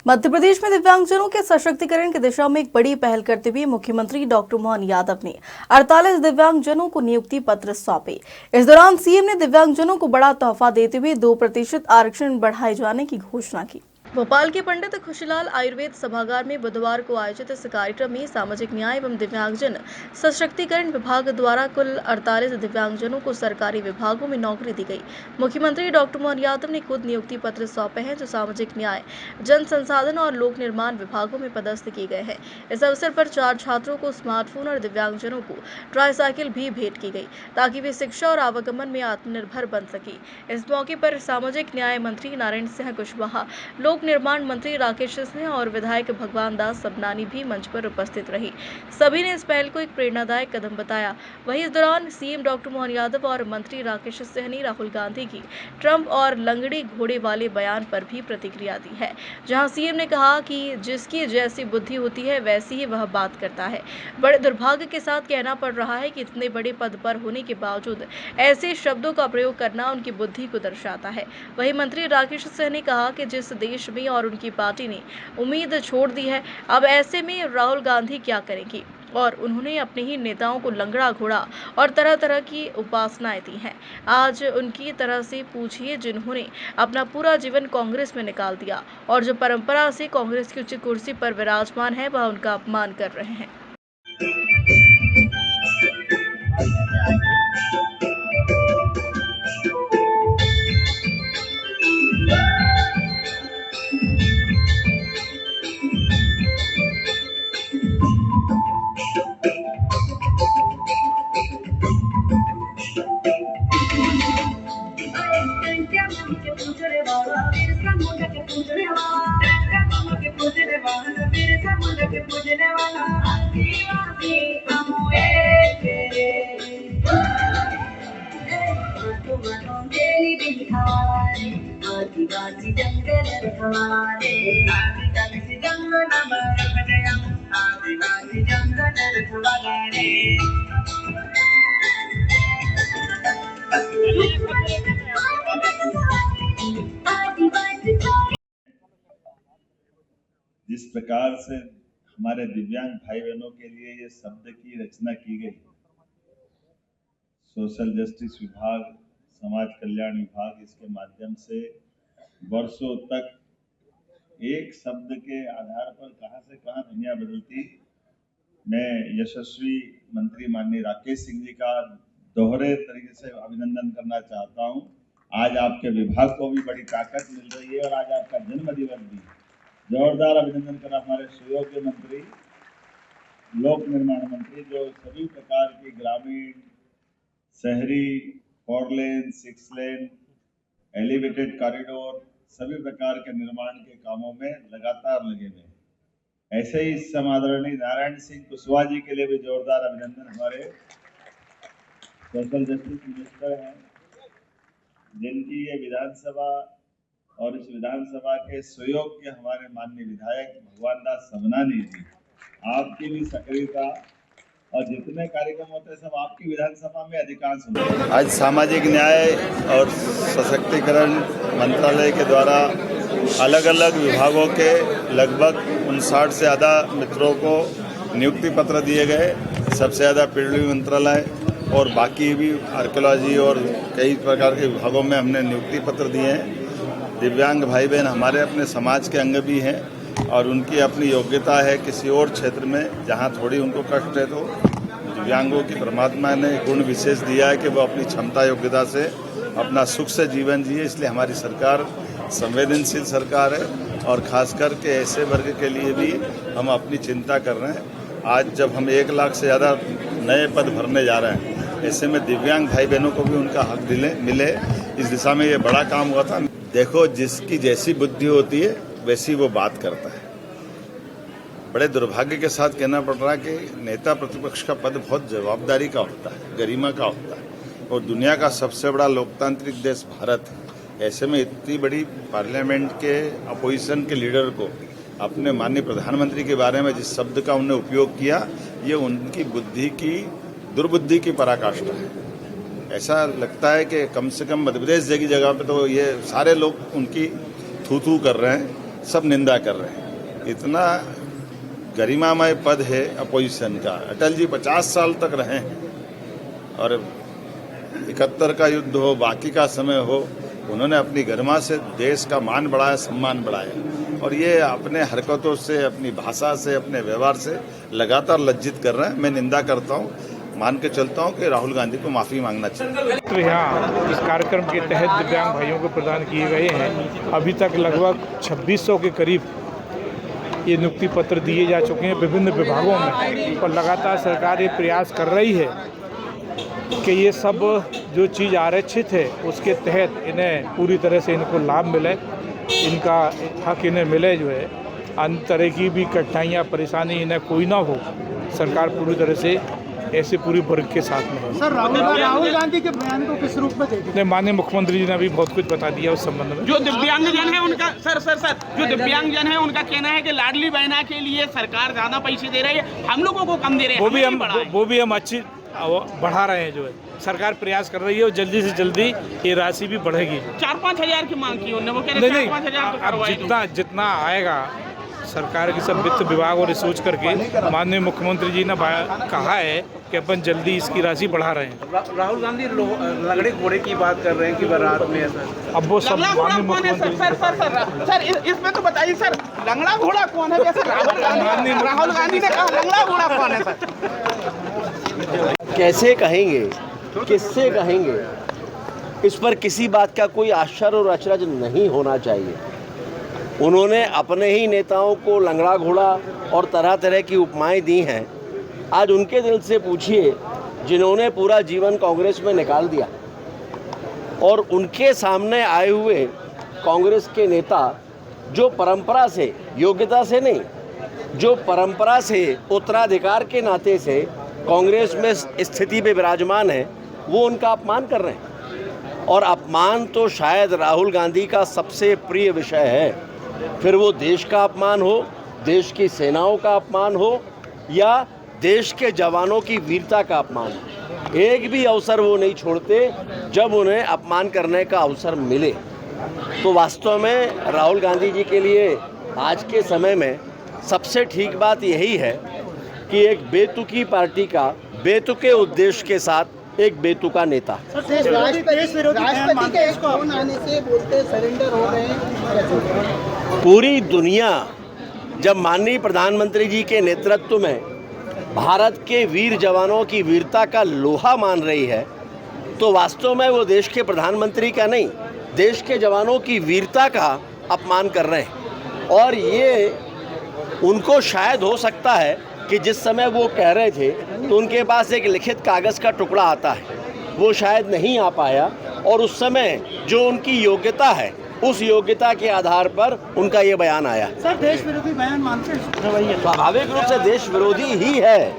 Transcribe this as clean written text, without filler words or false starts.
मध्य प्रदेश में दिव्यांगजनों के सशक्तिकरण की दिशा में एक बड़ी पहल करते हुए मुख्यमंत्री डॉक्टर मोहन यादव ने 48 दिव्यांगजनों को नियुक्ति पत्र सौंपे। इस दौरान सीएम ने दिव्यांगजनों को बड़ा तोहफा देते हुए 2% आरक्षण बढ़ाए जाने की घोषणा की। भोपाल के पंडित खुशीलाल आयुर्वेद सभागार में बुधवार को आयोजित इस कार्यक्रम में सामाजिक न्याय एवं दिव्यांगजन सशक्तिकरण विभाग द्वारा कुल 48 दिव्यांगजनों को सरकारी विभागों में नौकरी दी गई। मुख्यमंत्री डॉक्टर मोहन यादव ने खुद नियुक्ति पत्र सौंपे हैं जो सामाजिक न्याय, जन संसाधन और लोक निर्माण विभागों में पदस्थ किए गए हैं। इस अवसर पर 4 छात्रों को स्मार्टफोन और दिव्यांगजनों को ट्राईसाइकिल भी भेंट की गई ताकि वे शिक्षा और आवागमन में आत्मनिर्भर बन सके। इस मौके पर सामाजिक न्याय मंत्री नारायण सिंह कुशवाहा, लोक निर्माण मंत्री राकेश सिंह और विधायक भगवान दास सबनानी भी मंच पर उपस्थित रही। सभी ने इस पहल को एक प्रेरणादायक कदम बताया। वहीं इस दौरान सीएम डॉक्टर मोहन यादव और मंत्री राकेश सिंह ने राहुल गांधी की ट्रंप और लंगड़ी घोड़े वाले बयान पर भी प्रतिक्रिया दी है, जहां सीएम ने कहा कि जिसकी जैसी बुद्धि होती है वैसी ही वह बात करता है। बड़े दुर्भाग्य के साथ कहना पड़ रहा है कि इतने बड़े पद पर होने के बावजूद ऐसे शब्दों का प्रयोग करना उनकी बुद्धि को दर्शाता है। वहीं मंत्री राकेश सिंह ने कहा कि जिस देश में और उनकी पार्टी ने उम्मीद छोड़ दी है, अब ऐसे में राहुल गांधी क्या करेंगी, और उन्होंने अपने ही नेताओं को लंगड़ा घोड़ा और तरह तरह की उपासनाएं दी हैं। आज उनकी तरह से पूछिए जिन्होंने अपना पूरा जीवन कांग्रेस में निकाल दिया और जो परंपरा से कांग्रेस की उच्च कुर्सी पर विराजमान है, वह उनका अपमान कर रहे हैं। आदिवासी जंगल रखवाले, आदिवासी जंगल आदिवासी जंगल रखवाले। जिस प्रकार से हमारे दिव्यांग भाई बहनों के लिए ये शब्द की रचना की गई, सोशल जस्टिस विभाग, समाज कल्याण विभाग, इसके माध्यम से वर्षों तक एक शब्द के आधार पर कहां से कहां दुनिया बदलती। मैं यशस्वी मंत्री माननीय राकेश सिंह जी का दोहरे तरीके से अभिनंदन करना चाहता हूं। आज आपके विभाग को भी बड़ी ताकत मिल रही है और आज आपका जन्म दिवस भी। जोरदार अभिनंदन करना हमारे सुयोग्य मंत्री, लोक निर्माण मंत्री, जो सभी प्रकार की ग्रामीण, शहरी, 4 लेन, 6 लेन, एलिवेटेड कॉरिडोर, सभी प्रकार के निर्माण के कामों में लगातार लगे हुए। ऐसे ही समादरणीय नारायण सिंह कुशवाहा जी के लिए भी जोरदार अभिनंदन। हमारे सोशल जस्टिस मिनिस्टर हैं, जिनकी ये विधानसभा और इस विधानसभा के सुयोग्य हमारे माननीय विधायक भगवान दास सबनानी जी, आपकी भी सक्रियता और जितने कार्यक्रम होते हैं सब आपकी विधानसभा में अधिकांश होते हैं। आज सामाजिक न्याय और सशक्तिकरण मंत्रालय के द्वारा अलग अलग विभागों के लगभग 59 से ज़्यादा मित्रों को नियुक्ति पत्र दिए गए। सबसे ज़्यादा पीडब्ल्यूडी मंत्रालय और बाकी भी आर्कियोलॉजी और कई प्रकार के विभागों में हमने नियुक्ति पत्र दिए हैं। दिव्यांग भाई बहन हमारे अपने समाज के अंग भी हैं और उनकी अपनी योग्यता है। किसी और क्षेत्र में जहां थोड़ी उनको कष्ट है, तो दिव्यांगों की परमात्मा ने गुण विशेष दिया है कि वो अपनी क्षमता योग्यता से अपना सुख से जीवन जिए। इसलिए हमारी सरकार संवेदनशील सरकार है और खासकर के ऐसे वर्ग के लिए भी हम अपनी चिंता कर रहे हैं। आज जब हम 1 लाख से ज़्यादा नए पद भरने जा रहे हैं, ऐसे में दिव्यांग भाई बहनों को भी उनका हक मिले, इस दिशा में ये बड़ा काम हुआ था। देखो, जिसकी जैसी बुद्धि होती है वैसी वो बात करता है। बड़े दुर्भाग्य के साथ कहना पड़ रहा है कि नेता प्रतिपक्ष का पद बहुत जवाबदारी का होता है, गरिमा का होता है, और दुनिया का सबसे बड़ा लोकतांत्रिक देश भारत है। ऐसे में इतनी बड़ी पार्लियामेंट के अपोजिशन के लीडर को अपने माननीय प्रधानमंत्री के बारे में जिस शब्द का उन्होंने उपयोग किया, ये उनकी बुद्धि की दुर्बुद्धि की पराकाष्ठा है। ऐसा लगता है कि कम से कम मध्य प्रदेश जगह पे तो ये सारे लोग उनकी थू-थू कर रहे हैं। सब निंदा कर रहे हैं। इतना गरिमामय पद है अपोजिशन का। अटल जी 50 साल तक रहे हैं और 71 का युद्ध हो, बाकी का समय हो, उन्होंने अपनी गरिमा से देश का मान बढ़ाया, सम्मान बढ़ाया, और ये अपने हरकतों से, अपनी भाषा से, अपने व्यवहार से लगातार लज्जित कर रहे हैं। मैं निंदा करता हूँ, मान के चलता हूँ कि राहुल गांधी को माफ़ी मांगना चाहिए। तो यहाँ इस कार्यक्रम के तहत दिव्यांग भाइयों को प्रदान किए गए हैं। अभी तक लगभग 2600 के करीब ये नियुक्ति पत्र दिए जा चुके हैं विभिन्न विभागों में, और लगातार सरकार ये प्रयास कर रही है कि ये सब जो चीज़ आरक्षित है उसके तहत इन्हें पूरी तरह से इनको लाभ मिले, इनका हक इन्हें मिले। जो है अन्य तरह की भी कठिनाइयाँ, परेशानी इन्हें कोई ना हो, सरकार पूरी तरह से ऐसे पूरी वर्ग के साथ में है। सर, राहुल गांधी के बयान को किस रूप में देखें? माननीय मुख्यमंत्री जी ने अभी बहुत कुछ बता दिया उस संबंध में। जो दिव्यांगजन है उनका जो दिव्यांगजन है उनका कहना है कि लाडली बहना के लिए सरकार ज्यादा पैसे दे रही है, हम लोगों को कम दे रहे हैं। वो भी हम अच्छी बढ़ा रहे हैं। जो है सरकार प्रयास कर रही है और जल्दी से जल्दी ये राशि भी बढ़ेगी। 4-5 हजार की मांग की उन्होंने, वो कह रहे 4-5 हजार अब जितना आएगा सरकार की सब वित्त विभाग और सोच करके माननीय मुख्यमंत्री जी ने कहा है कि अपन जल्दी इसकी राशि बढ़ा रहे हैं। राहुल गांधी लंगड़े घोड़े की बात कर रहे हैं कि बारात में ऐसा। अब वो सब माननीय मुख्यमंत्री सर इसमें तो बताइए सर, लंगड़ा घोड़ा कौन है? जैसे राहुल गांधी ने कहा लंगड़ा घोड़ा कौन है सर? कैसे कहेंगे, किससे कहेंगे, इस पर किसी बात का कोई आश्चर्य और अचरज नहीं होना चाहिए। उन्होंने अपने ही नेताओं को लंगड़ा घोड़ा और तरह तरह की उपमाएं दी हैं। आज उनके दिल से पूछिए जिन्होंने पूरा जीवन कांग्रेस में निकाल दिया, और उनके सामने आए हुए कांग्रेस के नेता जो परंपरा से, योग्यता से नहीं, जो परंपरा से, उत्तराधिकार के नाते से कांग्रेस में स्थिति पे विराजमान है, वो उनका अपमान कर रहे हैं। और अपमान तो शायद राहुल गांधी का सबसे प्रिय विषय है। फिर वो देश का अपमान हो, देश की सेनाओं का अपमान हो, या देश के जवानों की वीरता का अपमान हो, एक भी अवसर वो नहीं छोड़ते जब उन्हें अपमान करने का अवसर मिले। तो वास्तव में राहुल गांधी जी के लिए आज के समय में सबसे ठीक बात यही है कि एक बेतुकी पार्टी का बेतुके उद्देश्य के साथ एक बेतुका नेता। राष्ट्रपति के फोन आने से बोलते सरेंडर हो रहे हैं। पूरी दुनिया जब माननीय प्रधानमंत्री जी के नेतृत्व में भारत के वीर जवानों की वीरता का लोहा मान रही है, तो वास्तव में वो देश के प्रधानमंत्री का नहीं, देश के जवानों की वीरता का अपमान कर रहे हैं। और ये उनको शायद हो सकता है कि जिस समय वो कह रहे थे तो उनके पास एक लिखित कागज़ का टुकड़ा आता है, वो शायद नहीं आ पाया, और उस समय जो उनकी योग्यता है उस योग्यता के आधार पर उनका ये बयान आया। सर, देश विरोधी बयान मानते हैं? स्वाभाविक रूप से देश विरोधी ही है।